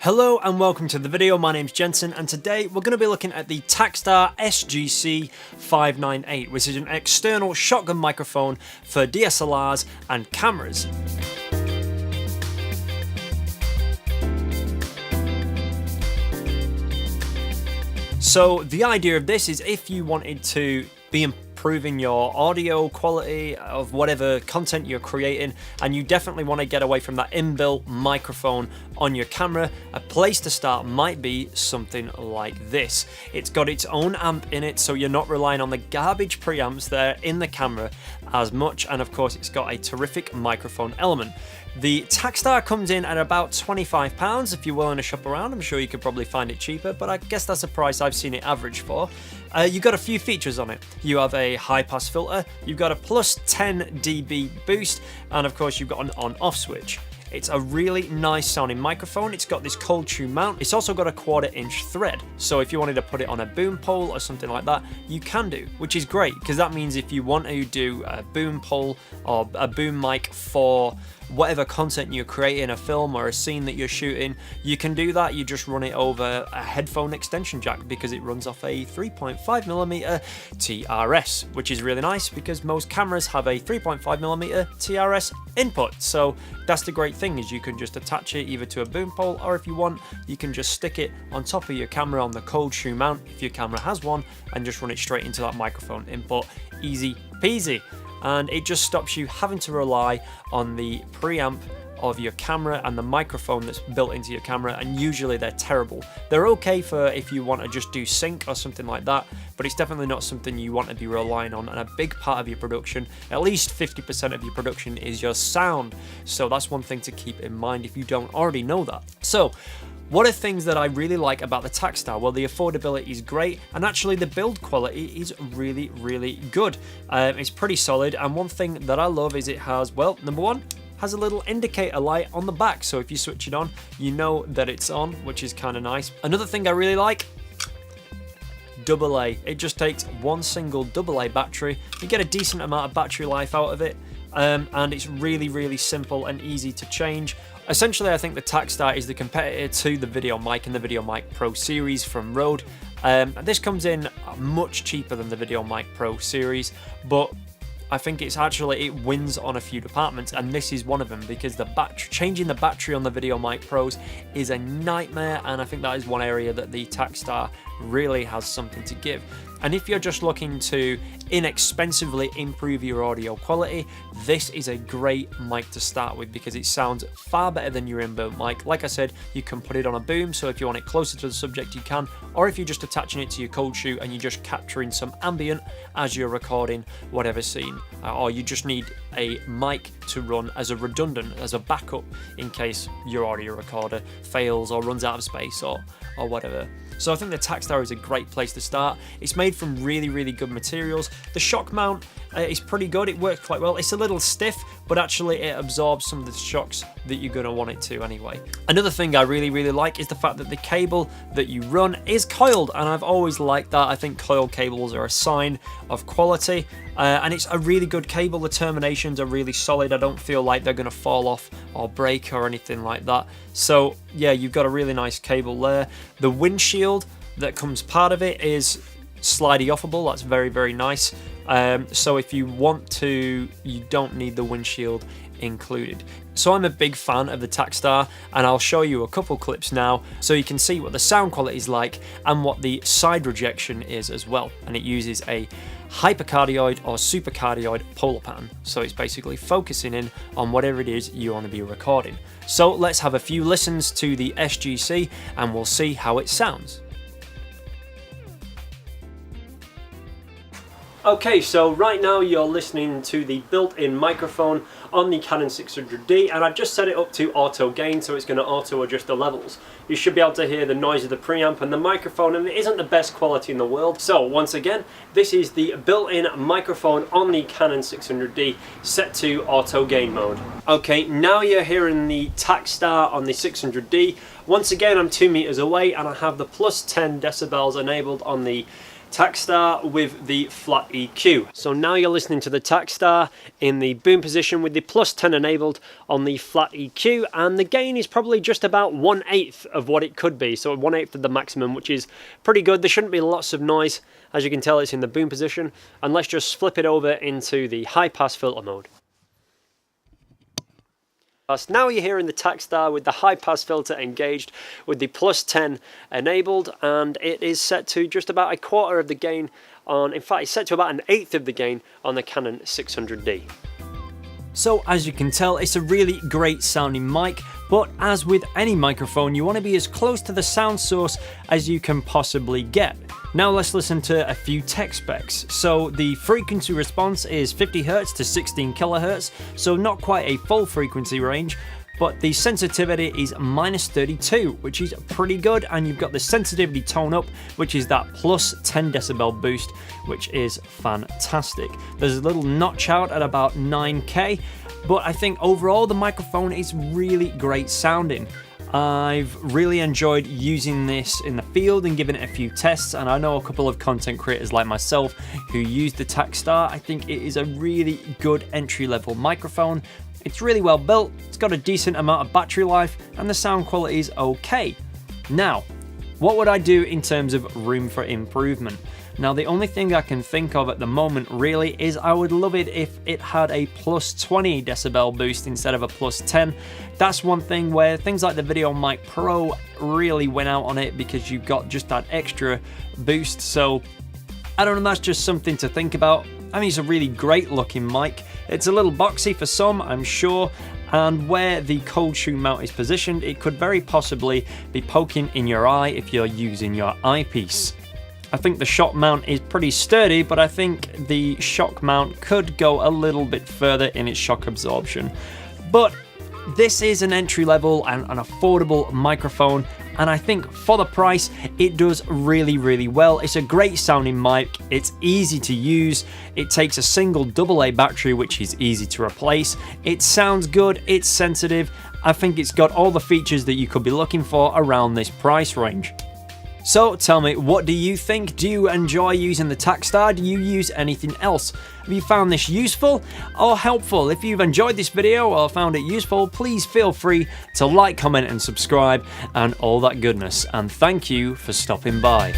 Hello and welcome to the video. My name's Jensen and today we're going to be looking at the Takstar SGC-598, which is an external shotgun microphone for DSLRs and cameras. So the idea of this is if you wanted to be improving your audio quality of whatever content you're creating and you definitely want to get away from that inbuilt microphone on your camera, a place to start might be something like this. It's got its own amp in it, so you're not relying on the garbage preamps there in the camera as much, and of course it's got a terrific microphone element. The Takstar comes in at about £25 if you're willing to shop around. I'm sure you could probably find it cheaper, but I guess that's the price I've seen it average for. You've got a few features on it. You have a high pass filter, you've got a plus 10 dB boost, and of course you've got an on-off switch. It's a really nice sounding microphone. It's got this coiled mount. It's also got a 1/4 inch thread. So if you wanted to put it on a boom pole or something like that, you can do, which is great because that means if you want to do a boom pole or a boom mic for whatever content you're creating, a film or a scene that you're shooting, you can do that. You just run it over a headphone extension jack because it runs off a 3.5mm TRS, which is really nice because most cameras have a 3.5mm TRS input. So that's the great thing, is you can just attach it either to a boom pole, or if you want, you can just stick it on top of your camera on the coiled mount if your camera has one, and just run it straight into that microphone input. Easy peasy. And it just stops you having to rely on the preamp of your camera and the microphone that's built into your camera, and usually they're terrible. They're okay for if you want to just do sync or something like that, but it's definitely not something you want to be relying on. And a big part of your production, at least 50% of your production, is your sound. So that's one thing to keep in mind if you don't already know that. So what are things that I really like about the Takstar? Well, the affordability is great, and actually the build quality is really, really good. It's pretty solid, and one thing that I love is it has, well, number one, has a little indicator light on the back, so if you switch it on, you know that it's on, which is kind of nice. Another thing I really like, AA. It just takes one single AA battery. You get a decent amount of battery life out of it, and it's really, really simple and easy to change. Essentially, I think the Takstar is the competitor to the VideoMic and the VideoMicpro series from Rode. This comes in much cheaper than the VideoMicpro series, but I think it wins on a few departments, and this is one of them, because changing the battery on the VideoMicpros is a nightmare, and I think that is one area that the Takstar really has something to give. And if you're just looking to inexpensively improve your audio quality, this is a great mic to start with because it sounds far better than your inbuilt mic. Like I said, you can put it on a boom, so if you want it closer to the subject you can, or if you're just attaching it to your cold shoe and you're just capturing some ambient as you're recording whatever scene, or you just need a mic to run as a redundant, as a backup in case your audio recorder fails or runs out of space or whatever. So I think the Takstar is a great place to start. It's made from really, really good materials. The shock mount is pretty good. It works quite well. It's a little stiff, but actually it absorbs some of the shocks that you're going to want it to anyway. Another thing I really, really like is the fact that the cable that you run is coiled, and I've always liked that. I think coiled cables are a sign of quality, and it's a really good cable. The terminations are really solid. I don't feel like they're going to fall off or break or anything like that. So yeah, you've got a really nice cable there. The windshield that comes part of it is slidey offable. That's very, very nice. So if you want to, you don't need the windshield included. So I'm a big fan of the Takstar, and I'll show you a couple clips now so you can see what the sound quality is like and what the side rejection is as well. And it uses a hypercardioid or supercardioid polar pattern, so it's basically focusing in on whatever it is you want to be recording. So let's have a few listens to the SGC and we'll see how it sounds. Okay, so right now you're listening to the built-in microphone on the Canon 600D, and I've just set it up to auto gain, so it's going to auto adjust the levels. You should be able to hear the noise of the preamp and the microphone, and it isn't the best quality in the world. So once again, this is the built-in microphone on the Canon 600D set to auto gain mode. Okay, now you're hearing the Takstar on the 600D. Once again, I'm 2 meters away and I have the plus 10 decibels enabled on the Takstar with the flat EQ. So now you're listening to the Takstar in the boom position with the +10 enabled on the flat EQ, and the gain is probably just about 1/8 of what it could be, so 1/8 of the maximum, which is pretty good. There shouldn't be lots of noise. As you can tell, it's in the boom position, and let's just flip it over into the high pass filter mode. Now you're hearing the Takstar with the high pass filter engaged with the +10 enabled, and it is set to just about 1/4 of the gain on, in fact it's set to about 1/8 of the gain on the Canon 600D. So as you can tell, it's a really great sounding mic, but as with any microphone, you want to be as close to the sound source as you can possibly get. Now let's listen to a few tech specs. So the frequency response is 50 Hz to 16 kHz, so not quite a full frequency range, but the sensitivity is -32, which is pretty good, and you've got the sensitivity tone up, which is that +10 decibel boost, which is fantastic. There's a little notch out at about 9K, but I think overall the microphone is really great sounding. I've really enjoyed using this in the field and giving it a few tests, and I know a couple of content creators like myself who use the Takstar. I think it is a really good entry-level microphone. It's really well built, it's got a decent amount of battery life, and the sound quality is okay. Now, what would I do in terms of room for improvement? Now, the only thing I can think of at the moment really is I would love it if it had a +20 decibel boost instead of a +10. That's one thing where things like the videomicpro really went out on it, because you've got just that extra boost. So I don't know, that's just something to think about. I mean, it's a really great looking mic. It's a little boxy for some, I'm sure, and where the cold shoe mount is positioned, it could very possibly be poking in your eye if you're using your eyepiece. I think the shock mount is pretty sturdy, but I think the shock mount could go a little bit further in its shock absorption. But this is an entry-level and an affordable microphone, and I think for the price, it does really, really well. It's a great sounding mic, it's easy to use, it takes a single AA battery, which is easy to replace, it sounds good, it's sensitive. I think it's got all the features that you could be looking for around this price range. So tell me, what do you think? Do you enjoy using the Takstar? Do you use anything else? Have you found this useful or helpful? If you've enjoyed this video or found it useful, please feel free to like, comment and subscribe and all that goodness. And thank you for stopping by.